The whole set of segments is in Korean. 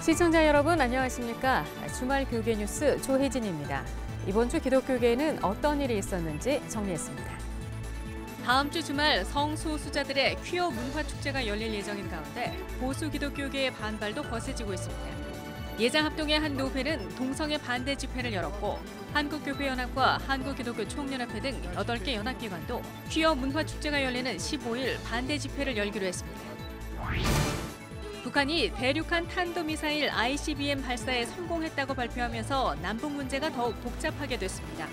시청자 여러분 안녕하십니까? 주말 교계 뉴스 조혜진입니다. 이번 주 기독교계에는 어떤 일이 있었는지 정리했습니다. 다음 주 주말 성소수자들의 퀴어 문화축제가 열릴 예정인 가운데 보수 기독교계의 반발도 거세지고 있습니다. 예장합동의 한 노회는 동성애 반대 집회를 열었고 한국교회연합과 한국기독교총연합회 등 8개 연합기관도 퀴어 문화축제가 열리는 15일 반대 집회를 열기로 했습니다. 북한이 대륙간 탄도미사일 ICBM 발사에 성공했다고 발표하면서 남북 문제가 더욱 복잡하게 됐습니다.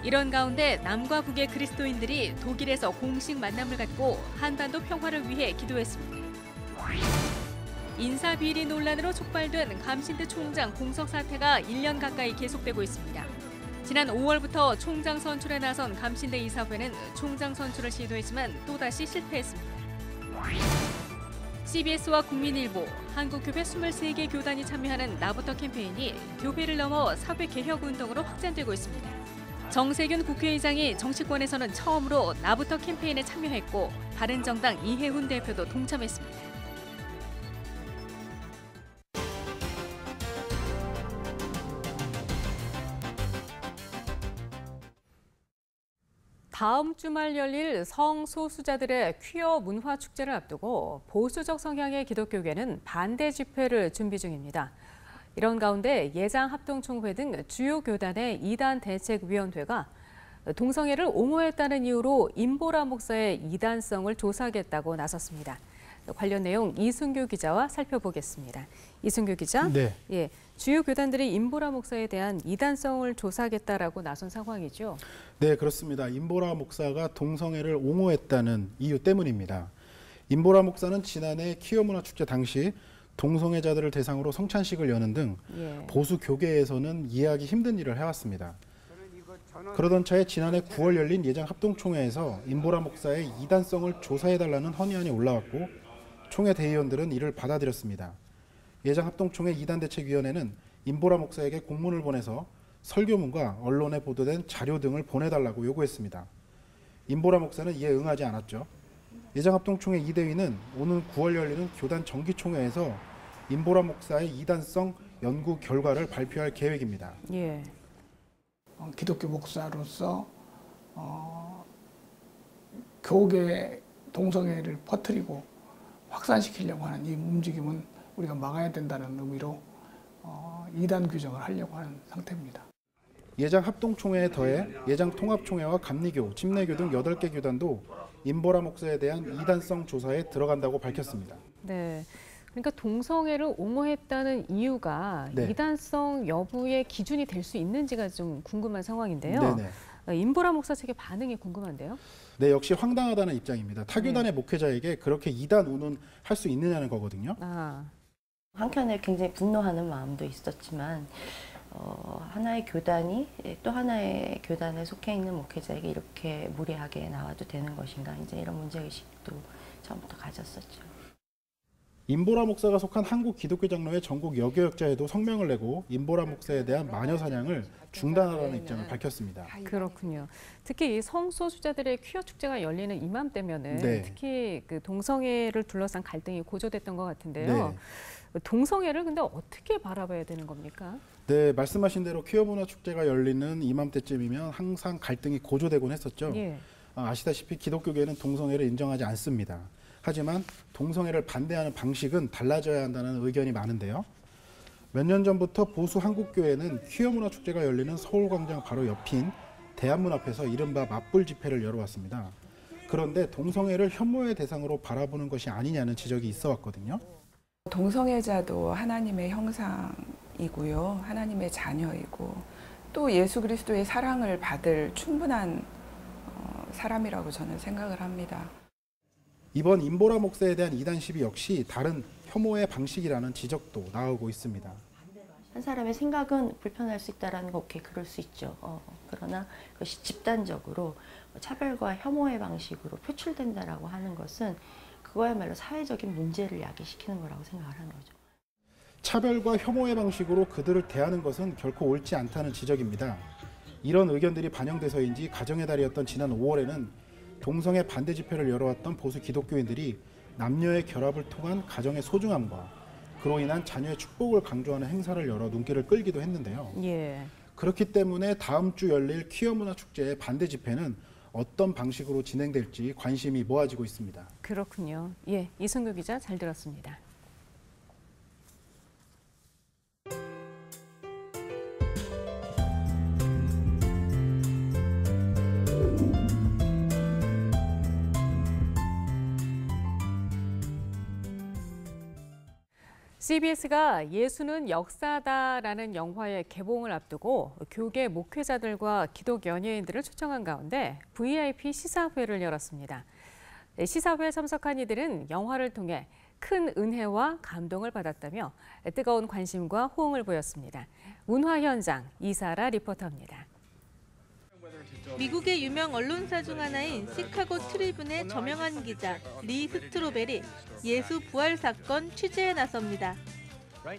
이런 가운데 남과 북의 그리스도인들이 독일에서 공식 만남을 갖고 한반도 평화를 위해 기도했습니다. 인사비리 논란으로 촉발된 감신대 총장 공석 사태가 1년 가까이 계속되고 있습니다. 지난 5월부터 총장 선출에 나선 감신대 이사회는 총장 선출을 시도했지만 또다시 실패했습니다. CBS와 국민일보, 한국교회 23개 교단이 참여하는 나부터 캠페인이 교회를 넘어 사회개혁운동으로 확장되고 있습니다. 정세균 국회의장이 정치권에서는 처음으로 나부터 캠페인에 참여했고 바른정당 이해훈 대표도 동참했습니다. 다음 주말 열릴 성소수자들의 퀴어 문화축제를 앞두고 보수적 성향의 기독교계는 반대 집회를 준비 중입니다. 이런 가운데 예장합동총회 등 주요 교단의 이단 대책위원회가 동성애를 옹호했다는 이유로 임보라 목사의 이단성을 조사하겠다고 나섰습니다. 관련 내용 이순규 기자와 살펴보겠습니다. 이순규 기자, 네. 주요 교단들이 임보라 목사에 대한 이단성을 조사하겠다라고 나선 상황이죠. 네, 그렇습니다. 임보라 목사가 동성애를 옹호했다는 이유 때문입니다. 임보라 목사는 지난해 퀴어 문화 축제 당시 동성애자들을 대상으로 성찬식을 여는 등 보수 교계에서는 이해하기 힘든 일을 해왔습니다. 그러던 차에 지난해 9월 열린 예장 합동총회에서 임보라 목사의 이단성을 조사해달라는 헌의안이 올라왔고 총회 대의원들은 이를 받아들였습니다. 예장합동총회 이단대책위원회는 임보라 목사에게 공문을 보내서 설교문과 언론에 보도된 자료 등을 보내달라고 요구했습니다. 임보라 목사는 이에 응하지 않았죠. 예장합동총회 이대위는 오는 9월 열리는 교단 정기총회에서 임보라 목사의 이단성 연구 결과를 발표할 계획입니다. 기독교 목사로서 교계 동성애를 퍼뜨리고 확산시키려고 하는 이 움직임은 우리가 막아야 된다는 의미로 이단 규정을 하려고 하는 상태입니다. 예장 합동총회에 더해 예장 통합총회와 감리교, 침례교 등 8개 교단도 임보라 목사에 대한 이단성 조사에 들어간다고 밝혔습니다. 네, 그러니까 동성애를 옹호했다는 이유가 이단성 여부의 기준이 될 수 있는지가 좀 궁금한 상황인데요. 임보라 목사 측의 반응이 궁금한데요. 네, 역시 황당하다는 입장입니다. 타교단의 목회자에게 그렇게 이단 운운할 수 있느냐는 거거든요. 한켠에 굉장히 분노하는 마음도 있었지만 하나의 교단이 또 하나의 교단에 속해 있는 목회자에게 이렇게 무례하게 나와도 되는 것인가, 이제 이런 문제의식도 처음부터 가졌었죠. 임보라 목사가 속한 한국기독교장로회 전국 여교역자회도 성명을 내고 임보라 목사에 대한 마녀 사냥을 중단하라는 입장을 밝혔습니다. 그렇군요. 특히 이 성소수자들의 퀴어 축제가 열리는 이맘때면은 특히 그 동성애를 둘러싼 갈등이 고조됐던 것 같은데요. 동성애를 근데 어떻게 바라봐야 되는 겁니까? 네, 말씀하신 대로 퀴어 문화 축제가 열리는 이맘때쯤이면 항상 갈등이 고조되곤 했었죠. 아시다시피 기독교계는 동성애를 인정하지 않습니다. 하지만 동성애를 반대하는 방식은 달라져야 한다는 의견이 많은데요. 몇 년 전부터 보수 한국교회는 퀴어 문화 축제가 열리는 서울광장 바로 옆인 대한문 앞에서 이른바 맞불 집회를 열어왔습니다. 그런데 동성애를 혐오의 대상으로 바라보는 것이 아니냐는 지적이 있어 왔거든요. 동성애자도 하나님의 형상이고요. 하나님의 자녀이고 또 예수 그리스도의 사랑을 받을 충분한 사람이라고 저는 생각을 합니다. 이번 임보라 목사에 대한 이단 시비 역시 다른 혐오의 방식이라는 지적도 나오고 있습니다. 한 사람의 생각은 불편할 수 있다는 거, 오케이, 그럴 수 있죠. 그러나 그것이 집단적으로 차별과 혐오의 방식으로 표출된다라고 하는 것은 그거야말로 사회적인 문제를 야기시키는 거라고 생각을 하는 거죠. 차별과 혐오의 방식으로 그들을 대하는 것은 결코 옳지 않다는 지적입니다. 이런 의견들이 반영돼서인지 가정의 달이었던 지난 5월에는 동성애 반대 집회를 열어왔던 보수 기독교인들이 남녀의 결합을 통한 가정의 소중함과 그로 인한 자녀의 축복을 강조하는 행사를 열어 눈길을 끌기도 했는데요. 예. 그렇기 때문에 다음 주 열릴 퀴어 문화 축제의 반대 집회는 어떤 방식으로 진행될지 관심이 모아지고 있습니다. 그렇군요. 예, 이승규 기자 잘 들었습니다. CBS가 예수는 역사다라는 영화의 개봉을 앞두고 교계 목회자들과 기독 연예인들을 초청한 가운데 VIP 시사회를 열었습니다. 시사회에 참석한 이들은 영화를 통해 큰 은혜와 감동을 받았다며 뜨거운 관심과 호응을 보였습니다. 문화 현장 이사라 리포터입니다. 미국의 유명 언론사 중 하나인 시카고 트리뷴의 저명한 기자 리 스트로벨이 예수 부활 사건 취재에 나섭니다.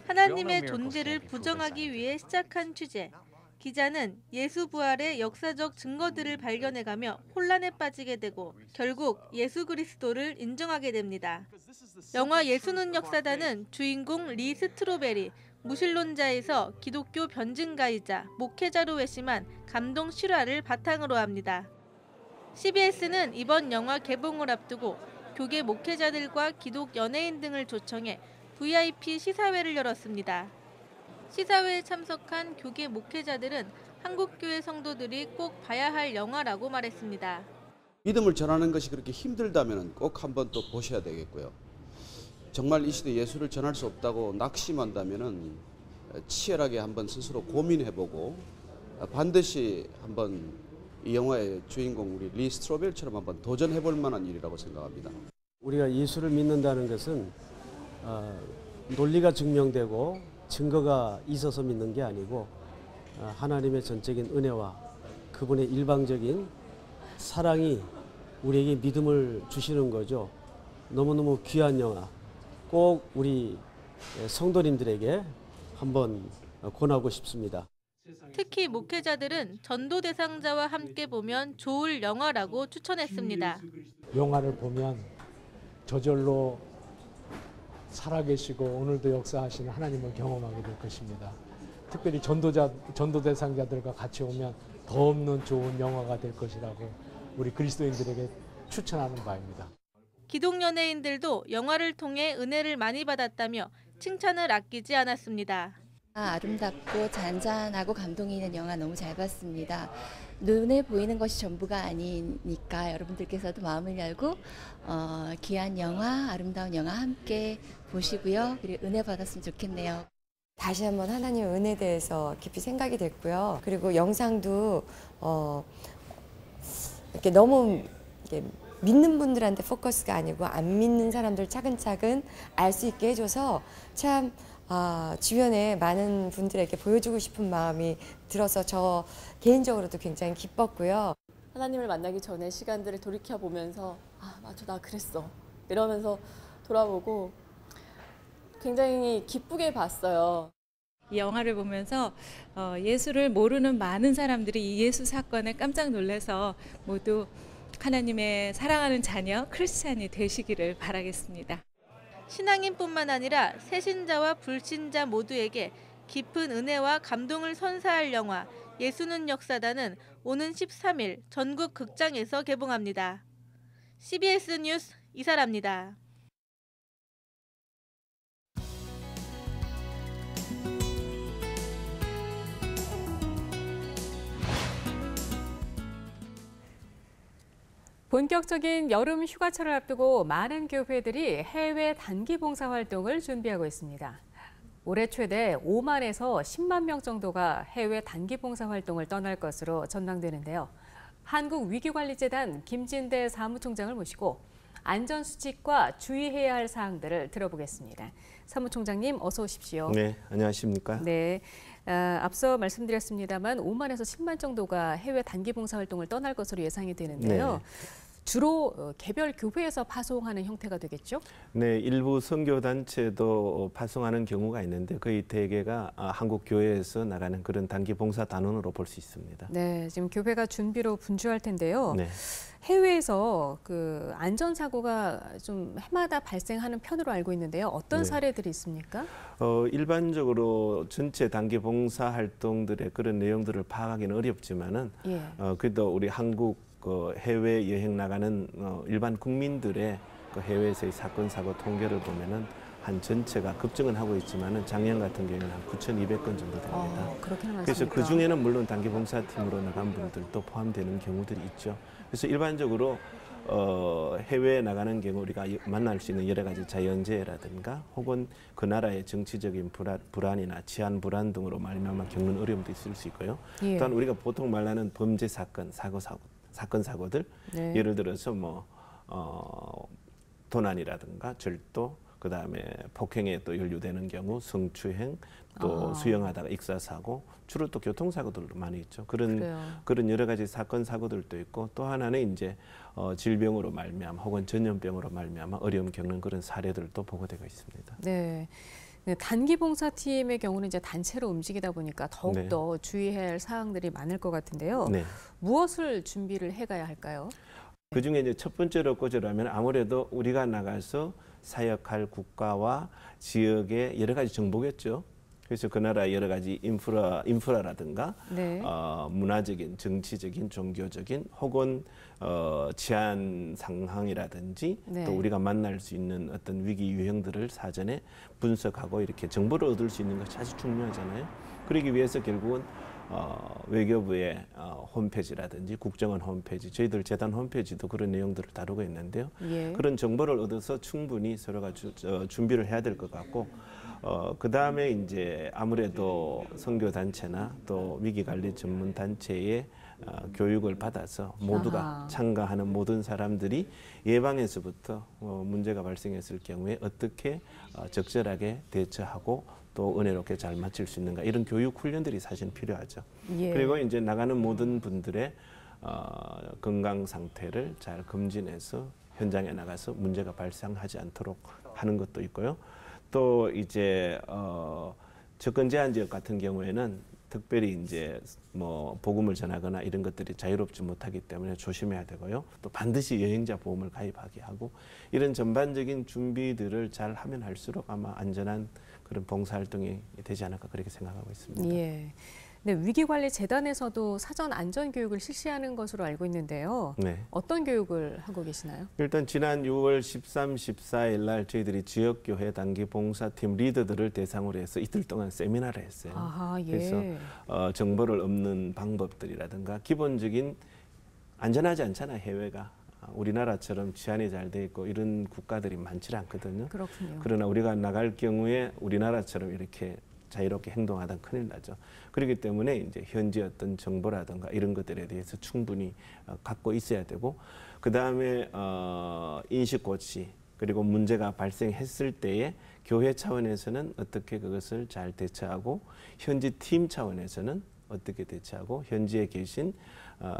하나님의 존재를 부정하기 위해 시작한 취재. 기자는 예수 부활의 역사적 증거들을 발견해가며 혼란에 빠지게 되고 결국 예수 그리스도를 인정하게 됩니다. 영화 예수는 역사다는 주인공 리 스트로벨이 무신론자에서 기독교 변증가이자 목회자로 회심한 감동 실화를 바탕으로 합니다. CBS는 이번 영화 개봉을 앞두고 교계 목회자들과 기독 연예인 등을 초청해 VIP 시사회를 열었습니다. 시사회에 참석한 교계 목회자들은 한국교회 성도들이 꼭 봐야 할 영화라고 말했습니다. 믿음을 전하는 것이 그렇게 힘들다면 꼭 한번 또 보셔야 되겠고요. 정말 이 시대 예수를 전할 수 없다고 낙심한다면 치열하게 한번 스스로 고민해보고 반드시 한번 이 영화의 주인공 우리 리 스트로벨처럼 한번 도전해볼 만한 일이라고 생각합니다. 우리가 예수를 믿는다는 것은 논리가 증명되고 증거가 있어서 믿는 게 아니고 하나님의 전적인 은혜와 그분의 일방적인 사랑이 우리에게 믿음을 주시는 거죠. 너무너무 귀한 영화. 꼭 우리 성도님들에게 한번 권하고 싶습니다. 특히 목회자들은 전도 대상자와 함께 보면 좋을 영화라고 추천했습니다. 영화를 보면 저절로 살아계시고 오늘도 역사하시는 하나님을 경험하게 될 것입니다. 특별히 전도 대상자들과 같이 오면 더 없는 좋은 영화가 될 것이라고 우리 그리스도인들에게 추천하는 바입니다. 기독 연예인들도 영화를 통해 은혜를 많이 받았다며 칭찬을 아끼지 않았습니다. 아름답고 잔잔하고 감동이 있는 영화 너무 잘 봤습니다. 눈에 보이는 것이 전부가 아니니까 여러분들께서도 마음을 열고 귀한 영화, 아름다운 영화 함께 보시고요. 그리고 은혜 받았으면 좋겠네요. 다시 한번 하나님의 은혜에 대해서 깊이 생각이 됐고요. 그리고 영상도 이렇게 너무 이렇게 믿는 분들한테 포커스가 아니고 안 믿는 사람들 차근차근 알 수 있게 해줘서 참 주변에 많은 분들에게 보여주고 싶은 마음이 들어서 저 개인적으로도 굉장히 기뻤고요. 하나님을 만나기 전에 시간들을 돌이켜보면서 맞아 나 그랬어 이러면서 돌아보고 굉장히 기쁘게 봤어요. 이 영화를 보면서 예수를 모르는 많은 사람들이 이 예수 사건에 깜짝 놀라서 모두 하나님의 사랑하는 자녀 크리스찬이 되시기를 바라겠습니다. 신앙인뿐만 아니라 새신자와 불신자 모두에게 깊은 은혜와 감동을 선사할 영화 예수는 역사다는 오는 13일 전국 극장에서 개봉합니다. CBS 뉴스 이사라입니다. 본격적인 여름 휴가철을 앞두고 많은 교회들이 해외 단기 봉사 활동을 준비하고 있습니다. 올해 최대 5만에서 10만 명 정도가 해외 단기 봉사 활동을 떠날 것으로 전망되는데요. 한국위기관리재단 김진대 사무총장을 모시고 안전수칙과 주의해야 할 사항들을 들어보겠습니다. 사무총장님 어서 오십시오. 네, 안녕하십니까? 네, 앞서 말씀드렸습니다만 5만에서 10만 정도가 해외 단기 봉사 활동을 떠날 것으로 예상이 되는데요. 네. 주로 개별 교회에서 파송하는 형태가 되겠죠? 네, 일부 선교단체도 파송하는 경우가 있는데 거의 대개가 한국 교회에서 나가는 그런 단기 봉사 단원으로 볼 수 있습니다. 네, 지금 교회가 준비로 분주할 텐데요. 네. 해외에서 그 안전사고가 좀 해마다 발생하는 편으로 알고 있는데요. 어떤 사례들이 있습니까? 일반적으로 전체 단기 봉사 활동들의 그런 내용들을 파악하기는 어렵지만은 그래도 우리 한국 해외 여행 나가는 일반 국민들의 그 해외에서의 사건 사고 통계를 보면은 한 전체가 급증은 하고 있지만은 작년 같은 경우는 한 9,200건 정도 됩니다. 그래서 그 중에는 물론 단기 봉사팀으로 나간 분들도 포함되는 경우들이 있죠. 그래서 일반적으로 해외에 나가는 경우 우리가 만날 수 있는 여러 가지 자연재해라든가 혹은 그 나라의 정치적인 불안이나 치안 불안 등으로 말미암아 겪는 어려움도 있을 수 있고요. 또한 우리가 보통 말하는 범죄 사건, 사건 사고들 예를 들어서 뭐 도난이라든가 절도, 그다음에 폭행에 또 연루되는 경우 성추행, 또 수영하다가 익사사고, 주로 또 교통사고들도 많이 있죠. 그런 여러 가지 사건 사고들도 있고, 또 하나는 이제 질병으로 말미암아 혹은 전염병으로 말미암아 어려움 겪는 그런 사례들도 보고되고 있습니다. 네. 단기 봉사팀의 경우는 이제 단체로 움직이다 보니까 더욱더 주의해야 할 사항들이 많을 것 같은데요. 무엇을 준비를 해가야 할까요? 그 중에 이제 첫 번째로 꽂으라면 아무래도 우리가 나가서 사역할 국가와 지역의 여러 가지 정보겠죠. 그래서 그 나라의 여러 가지 인프라라든가 문화적인, 정치적인, 종교적인 혹은 치안 상황이라든지 또 우리가 만날 수 있는 어떤 위기 유형들을 사전에 분석하고 이렇게 정보를 얻을 수 있는 것이 아주 중요하잖아요. 그러기 위해서 결국은 외교부의 홈페이지라든지 국정원 홈페이지, 저희들 재단 홈페이지도 그런 내용들을 다루고 있는데요. 그런 정보를 얻어서 충분히 서로가 준비를 해야 될 것 같고, 그 다음에 이제 아무래도 선교단체나 또 위기관리 전문 단체의 교육을 받아서 모두가 참가하는 모든 사람들이 예방에서부터 문제가 발생했을 경우에 어떻게 적절하게 대처하고 또 은혜롭게 잘 마칠 수 있는가, 이런 교육 훈련들이 사실 필요하죠. 그리고 이제 나가는 모든 분들의 건강 상태를 잘 검진해서 현장에 나가서 문제가 발생하지 않도록 하는 것도 있고요. 또 이제 접근 제한 지역 같은 경우에는 특별히 이제 뭐 복음을 전하거나 이런 것들이 자유롭지 못하기 때문에 조심해야 되고요. 또 반드시 여행자 보험을 가입하게 하고, 이런 전반적인 준비들을 잘 하면 할수록 아마 안전한 그런 봉사활동이 되지 않을까 그렇게 생각하고 있습니다. 네, 위기관리재단에서도 사전 안전교육을 실시하는 것으로 알고 있는데요. 어떤 교육을 하고 계시나요? 일단 지난 6월 13, 14일 날 저희들이 지역교회 단기 봉사팀 리더들을 대상으로 해서 이틀 동안 세미나를 했어요. 그래서 정보를 얻는 방법들이라든가, 기본적인 안전하지 않잖아요, 해외가. 우리나라처럼 치안이 잘 돼 있고 이런 국가들이 많지 않거든요. 그렇군요. 그러나 우리가 나갈 경우에 우리나라처럼 이렇게 자유롭게 행동하다 큰일 나죠. 그렇기 때문에 이제 현지 어떤 정보라든가 이런 것들에 대해서 충분히 갖고 있어야 되고, 그 다음에 인식고치, 그리고 문제가 발생했을 때에 교회 차원에서는 어떻게 그것을 잘 대처하고, 현지 팀 차원에서는 어떻게 대처하고, 현지에 계신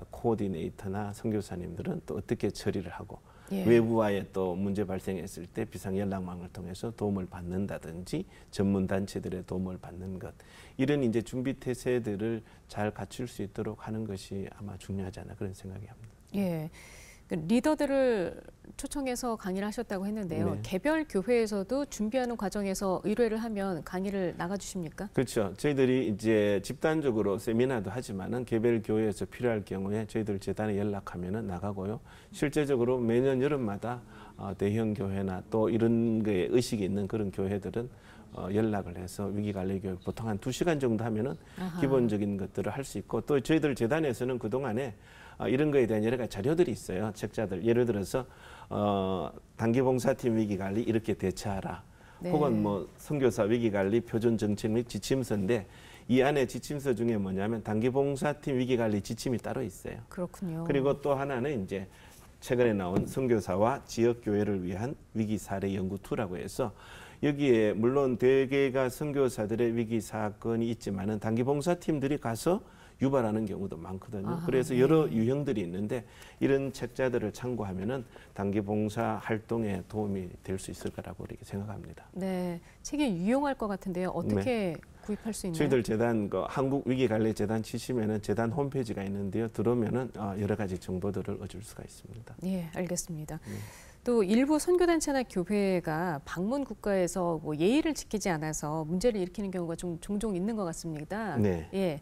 코디네이터나 선교사님들은 또 어떻게 처리를 하고, 외부와의 또 문제 발생했을 때 비상연락망을 통해서 도움을 받는다든지 전문 단체들의 도움을 받는 것, 이런 이제 준비 태세들을 잘 갖출 수 있도록 하는 것이 아마 중요하지 않나 그런 생각이 합니다. 리더들을 초청해서 강의를 하셨다고 했는데요. 개별 교회에서도 준비하는 과정에서 의뢰를 하면 강의를 나가주십니까? 그렇죠. 저희들이 이제 집단적으로 세미나도 하지만은 개별 교회에서 필요할 경우에 저희들 재단에 연락하면은 나가고요. 실제적으로 매년 여름마다 대형 교회나 또 이런 거에 의식이 있는 그런 교회들은 연락을 해서 위기관리 교육 보통 한 2시간 정도 하면은 기본적인 것들을 할 수 있고, 또 저희들 재단에서는 그동안에 이런 거에 대한 여러 가지 자료들이 있어요. 책자들. 예를 들어서 단기봉사팀 위기관리 이렇게 대처하라. 혹은 뭐 선교사 위기관리 표준 정책 및 지침서인데, 이 안에 지침서 중에 뭐냐면 단기봉사팀 위기관리 지침이 따로 있어요. 그렇군요. 그리고 또 하나는 이제 최근에 나온 선교사와 지역교회를 위한 위기사례 연구2라고 해서, 여기에 물론 대개가 선교사들의 위기 사건이 있지만은 단기봉사팀들이 가서 유발하는 경우도 많거든요. 아, 그래서 네. 여러 유형들이 있는데 이런 책자들을 참고하면은 단기 봉사 활동에 도움이 될 수 있을 거라고 이렇게 생각합니다. 네, 책이 유용할 것 같은데요. 어떻게 구입할 수 있나요? 저희들 재단 한국위기관리재단 치시면은 재단 홈페이지가 있는데요. 들어오면은 여러 가지 정보들을 얻을 수가 있습니다. 예, 알겠습니다. 또 일부 선교단체나 교회가 방문 국가에서 뭐 예의를 지키지 않아서 문제를 일으키는 경우가 좀 종종 있는 것 같습니다. 네. 예,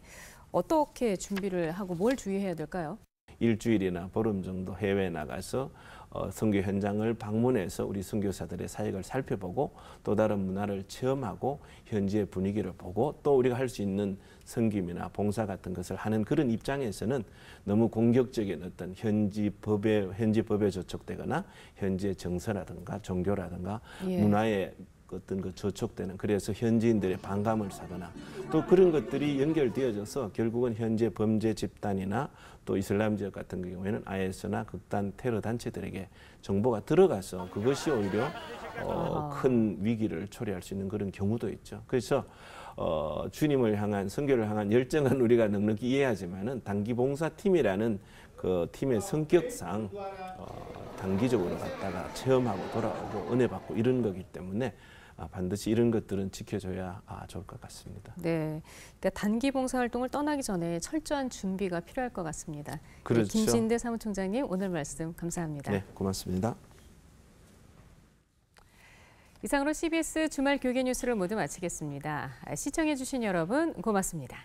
어떻게 준비를 하고 뭘 주의해야 될까요? 일주일이나 보름 정도 해외에 나가서 선교 현장을 방문해서 우리 선교사들의 사역을 살펴보고 또 다른 문화를 체험하고 현지의 분위기를 보고 또 우리가 할 수 있는 섬김이나 봉사 같은 것을 하는 그런 입장에서는 너무 공격적인 어떤 현지 법에 저촉되거나 현지의 정서라든가 종교라든가 예. 문화에 어떤 그 저촉되는 그래서 현지인들의 반감을 사거나 또 그런 것들이 연결되어져서 결국은 현재 범죄 집단이나 또 이슬람 지역 같은 경우에는 IS나 극단 테러 단체들에게 정보가 들어가서 그것이 오히려 큰 위기를 초래할 수 있는 그런 경우도 있죠. 그래서 주님을 향한 선교를 향한 열정은 우리가 넉넉히 이해하지만은 단기 봉사팀이라는 그 팀의 성격상 단기적으로 갔다가 체험하고 돌아오고 은혜 받고 이런 거기 때문에 반드시 이런 것들은 지켜줘야 좋을 것 같습니다. 네, 그러니까 단기 봉사 활동을 떠나기 전에 철저한 준비가 필요할 것 같습니다. 그렇죠. 네, 김진대 사무총장님 오늘 말씀 감사합니다. 네, 고맙습니다. 이상으로 CBS 주말 교계 뉴스를 모두 마치겠습니다. 시청해주신 여러분 고맙습니다.